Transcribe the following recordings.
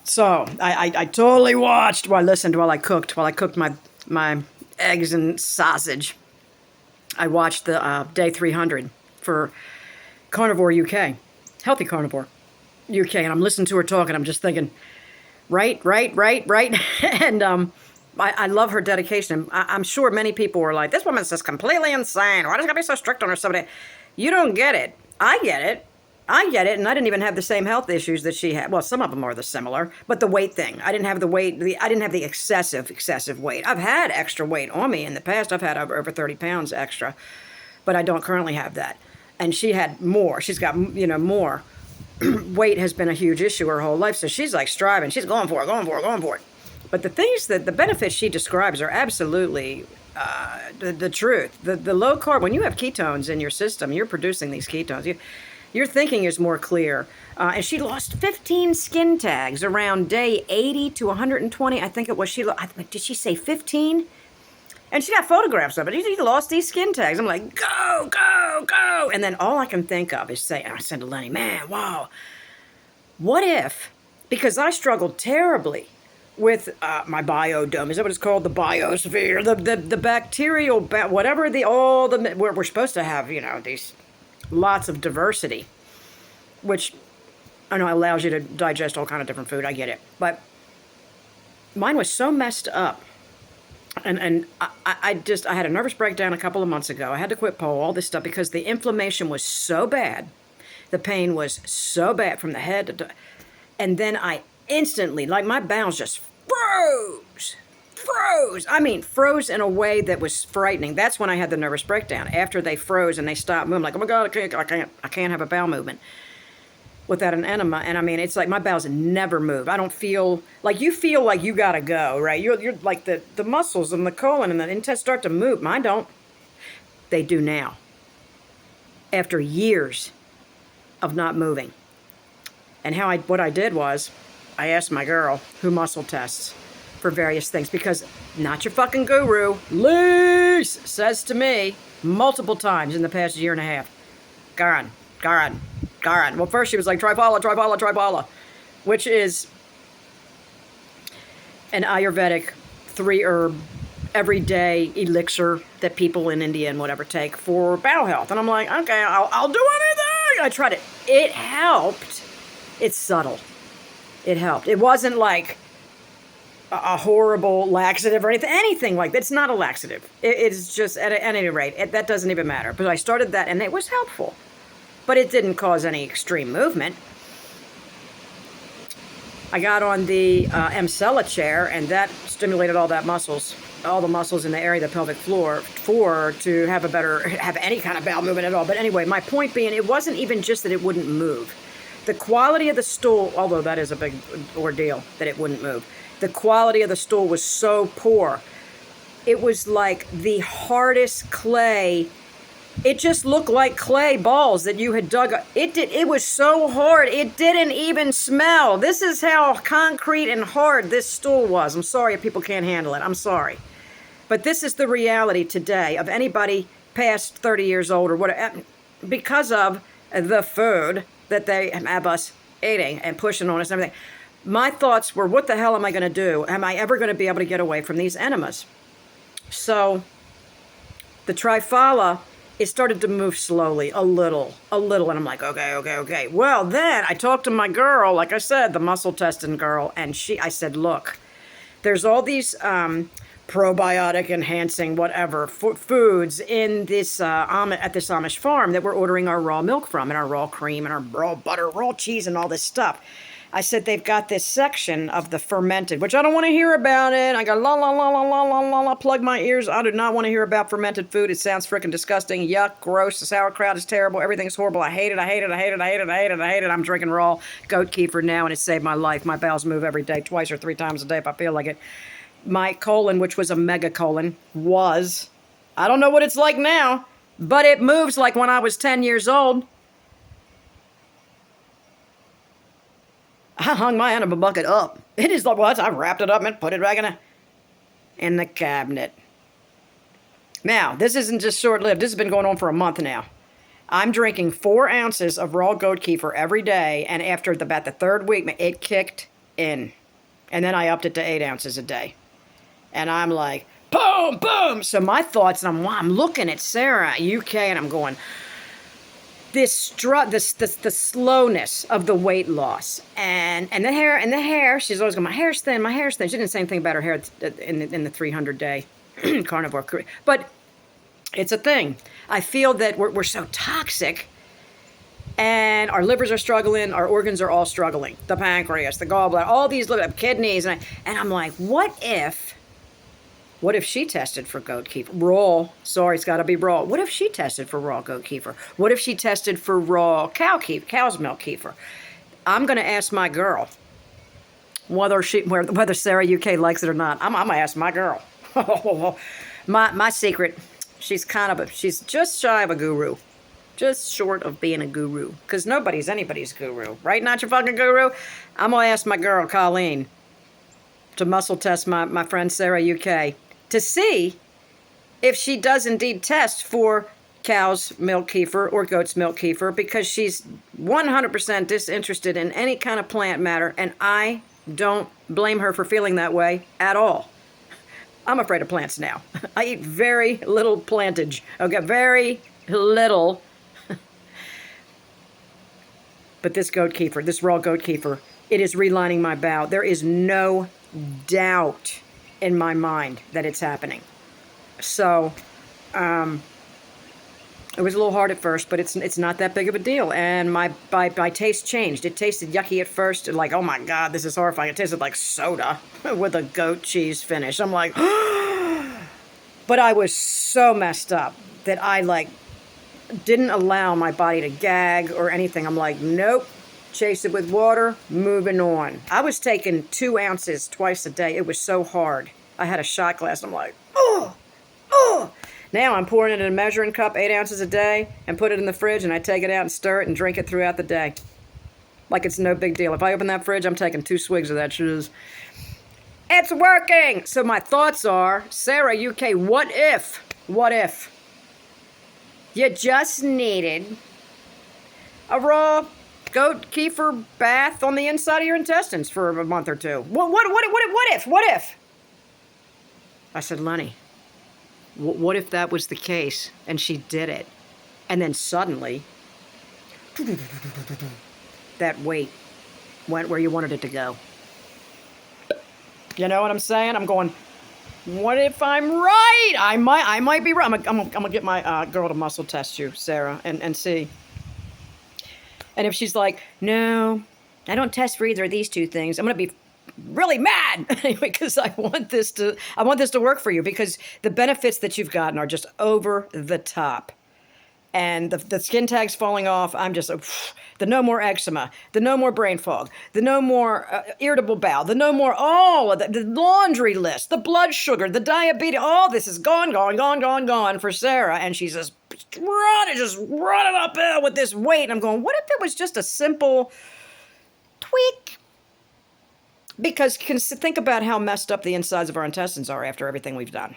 So I totally watched while I listened while I cooked my eggs and sausage. I watched the day 300 for Carnivore UK, Healthy Carnivore UK, and I'm listening to her talk, and I'm just thinking, right, and I love her dedication. I'm sure many people were like, this woman's just completely insane. Why does she gotta be so strict on her? Somebody, you don't get it. I get it. I get it, and I didn't even have the same health issues that she had. Well, some of them are the similar, but the weight thing. I didn't have the weight. I didn't have the excessive weight. I've had extra weight on me in the past. I've had over 30 pounds extra, but I don't currently have that. And she had more. She's got, more. Weight has been a huge issue her whole life, so she's like striving. She's going for it. But the benefits she describes are absolutely the truth. The low carb, when you have ketones in your system, you're producing these ketones. Your thinking is more clear. And she lost 15 skin tags around day 80 to 120. I think it was. Did she say 15? And she got photographs of it. She lost these skin tags. I'm like, go. And then all I can think of is saying, I said to Lenny, man, wow, what if, because I struggled terribly with my biodome, is that what it's called? The biosphere, the bacterial, whatever we're supposed to have, these lots of diversity, which I know allows you to digest all kind of different food. I get it. But mine was so messed up. And I had a nervous breakdown a couple of months ago. I had to quit pole, all this stuff, because the inflammation was so bad. The pain was so bad from the head to, and then I instantly, like my bowels just froze. I mean, froze in a way that was frightening. That's when I had the nervous breakdown. After they froze and they stopped moving, like, oh my God, I can't have a bowel movement without an enema. And I mean, it's like my bowels never move. I don't feel like you feel like you gotta go, right? You're like the muscles and the colon and the intestine start to move. Mine don't. They do now. After years of not moving. And what I did was, I asked my girl who muscle tests for various things, because not your fucking guru, Lise, says to me multiple times in the past year and a half, Garan. Well, first she was like, Triphala, which is an Ayurvedic 3-herb everyday elixir that people in India and whatever take for bowel health. And I'm like, okay, I'll do anything. I tried it. It helped. It's subtle. It helped. It wasn't like a horrible laxative or anything like that. It's not a laxative. It's just, at any rate, that doesn't even matter. But I started that, and it was helpful. But it didn't cause any extreme movement. I got on the Emsella chair, and that stimulated all the muscles in the area of the pelvic floor to have any kind of bowel movement at all. But anyway, my point being, it wasn't even just that it wouldn't move. The quality of the stool, although that is a big ordeal that it wouldn't move, the quality of the stool was so poor. It was like the hardest clay. It just looked like clay balls that you had dug up. It was so hard, it didn't even smell. This is how concrete and hard this stool was. I'm sorry if people can't handle it. I'm sorry. But this is the reality today of anybody past 30 years old or whatever, because of the food that they have us eating and pushing on us and everything. My thoughts were, what the hell am I going to do? Am I ever going to be able to get away from these enemas? So the Triphala, it started to move slowly, a little, and I'm like, okay. Well, then I talked to my girl, like I said, the muscle testing girl, and I said, look, there's all these probiotic enhancing whatever foods in this at this Amish farm that we're ordering our raw milk from, and our raw cream and our raw butter, raw cheese, and all this stuff. I said, they've got this section of the fermented, which I don't want to hear about it. I got plug my ears. I do not want to hear about fermented food. It sounds freaking disgusting. Yuck, gross. The sauerkraut is terrible. Everything's horrible. I hate it. I'm drinking raw goat kefir now, and it saved my life. My bowels move every day, twice or 3 times a day if I feel like it. My colon, which was a megacolon, I don't know what it's like now, but it moves like when I was 10 years old. I hung my enema bucket up. It is like what? I wrapped it up and put it back in the cabinet. Now, this isn't just short-lived. This has been going on for a month now. I'm drinking 4 ounces of raw goat kefir every day, and after about the 3rd week, it kicked in. And then I upped it to 8 ounces a day. And I'm like, boom, boom. So my thoughts, and I'm looking at Sarah UK, and I'm going, the slowness of the weight loss, and the hair. She's always going, my hair's thin, my hair's thin. She didn't say anything about her hair in the 300-day carnivore career, but it's a thing. I feel that we're so toxic, and our livers are struggling, our organs are all struggling. The pancreas, the gallbladder, all these little kidneys, and I'm like, what if she tested for goat kefir? Raw. Sorry, it's got to be raw. What if she tested for raw goat kefir? What if she tested for raw cow's milk kefir? I'm going to ask my girl whether Sarah UK likes it or not. I'm going to ask my girl. my secret, she's just shy of a guru. Just short of being a guru. Because nobody's anybody's guru. Right? Not your fucking guru? I'm going to ask my girl, Colleen, to muscle test my friend Sarah UK to see if she does indeed test for cow's milk kefir or goat's milk kefir, because she's 100% disinterested in any kind of plant matter, and I don't blame her for feeling that way at all. I'm afraid of plants now. I eat very little plantage. Okay, very little. But this goat kefir, this raw goat kefir, it is relining my bowel. There is no doubt in my mind that it's happening. So, it was a little hard at first, but it's not that big of a deal. And my taste changed. It tasted yucky at first, like, oh my God, this is horrifying. It tasted like soda with a goat cheese finish. I'm like, but I was so messed up that I didn't allow my body to gag or anything. I'm like, nope. Chase it with water, moving on. I was taking 2 ounces twice a day. It was so hard. I had a shot glass. I'm like, oh. Now I'm pouring it in a measuring cup, 8 ounces a day, and put it in the fridge, and I take it out and stir it and drink it throughout the day. Like it's no big deal. If I open that fridge, I'm taking 2 swigs of that shit. It's working! So my thoughts are, Sarah UK, what if you just needed a raw goat kefir bath on the inside of your intestines for a month or two? What if? I said, Lenny, what if that was the case and she did it, and then suddenly that weight went where you wanted it to go? You know what I'm saying? I'm going, what if I'm right? I might be right. I'm gonna get my girl to muscle test you, Sarah, and see. And if she's like, no, I don't test for either of these two things, I'm going to be really mad anyway, because I want this to work for you, because the benefits that you've gotten are just over the top. And the skin tags falling off, I'm just, the no more eczema, the no more brain fog, the no more irritable bowel, the no more, the laundry list, the blood sugar, the diabetes, all this is gone for Sarah. And she's just running uphill with this weight. And I'm going, what if it was just a simple tweak? Because think about how messed up the insides of our intestines are after everything we've done.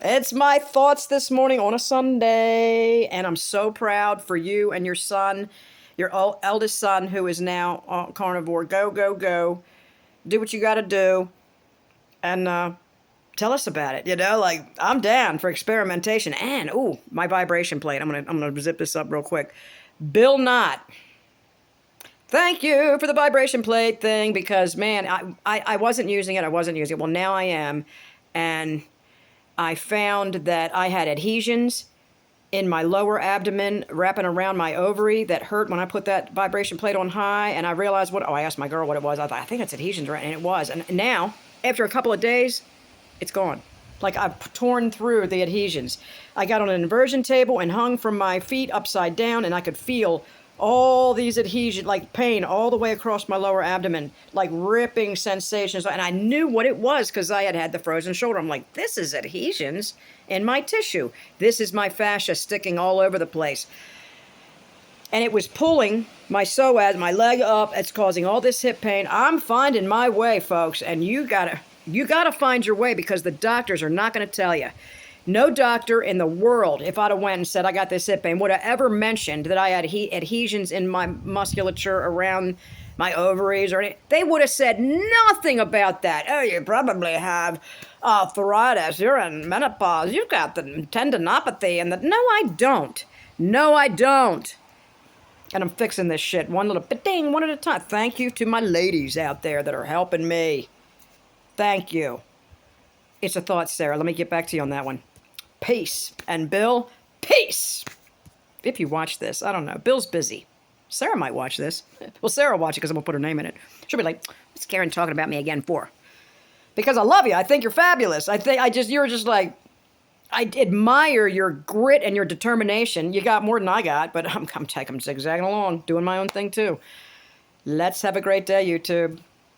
It's my thoughts this morning on a Sunday, and I'm so proud for you and your son, your eldest son, who is now carnivore. Go, go, go. Do what you got to do, and tell us about it. I'm down for experimentation. And my vibration plate. I'm gonna zip this up real quick. Bill Knott. Thank you for the vibration plate thing, because man, I wasn't using it. Well, now I am, and I found that I had adhesions in my lower abdomen wrapping around my ovary that hurt when I put that vibration plate on high. And I realized I asked my girl what it was. I thought, I think it's adhesions, right? And it was. And now, after a couple of days, it's gone. Like I've torn through the adhesions. I got on an inversion table and hung from my feet upside down, and I could feel all these adhesions, like pain all the way across my lower abdomen, like ripping sensations. And I knew what it was because I had the frozen shoulder. I'm like, this is adhesions in my tissue. This is my fascia sticking all over the place. And it was pulling my psoas, my leg up. It's causing all this hip pain. I'm finding my way, folks. And you gotta find your way, because the doctors are not going to tell you. No doctor in the world, if I'd have went and said I got this hip pain, would have ever mentioned that I had adhesions in my musculature around my ovaries or anything. They would have said nothing about that. Oh, you probably have arthritis. You're in menopause. You've got the tendinopathy and the... No, I don't. No, I don't. And I'm fixing this shit one little ding, one at a time. Thank you to my ladies out there that are helping me. Thank you. It's a thought, Sarah. Let me get back to you on that one. Peace. And Bill, peace. If you watch this, I don't know. Bill's busy. Sarah might watch this. Well, Sarah will watch it because I'm going to put her name in it. She'll be like, what's Karen talking about me again for? Because I love you. I think you're fabulous. You're just like, I admire your grit and your determination. You got more than I got, but I'm zigzagging along, doing my own thing too. Let's have a great day, YouTube.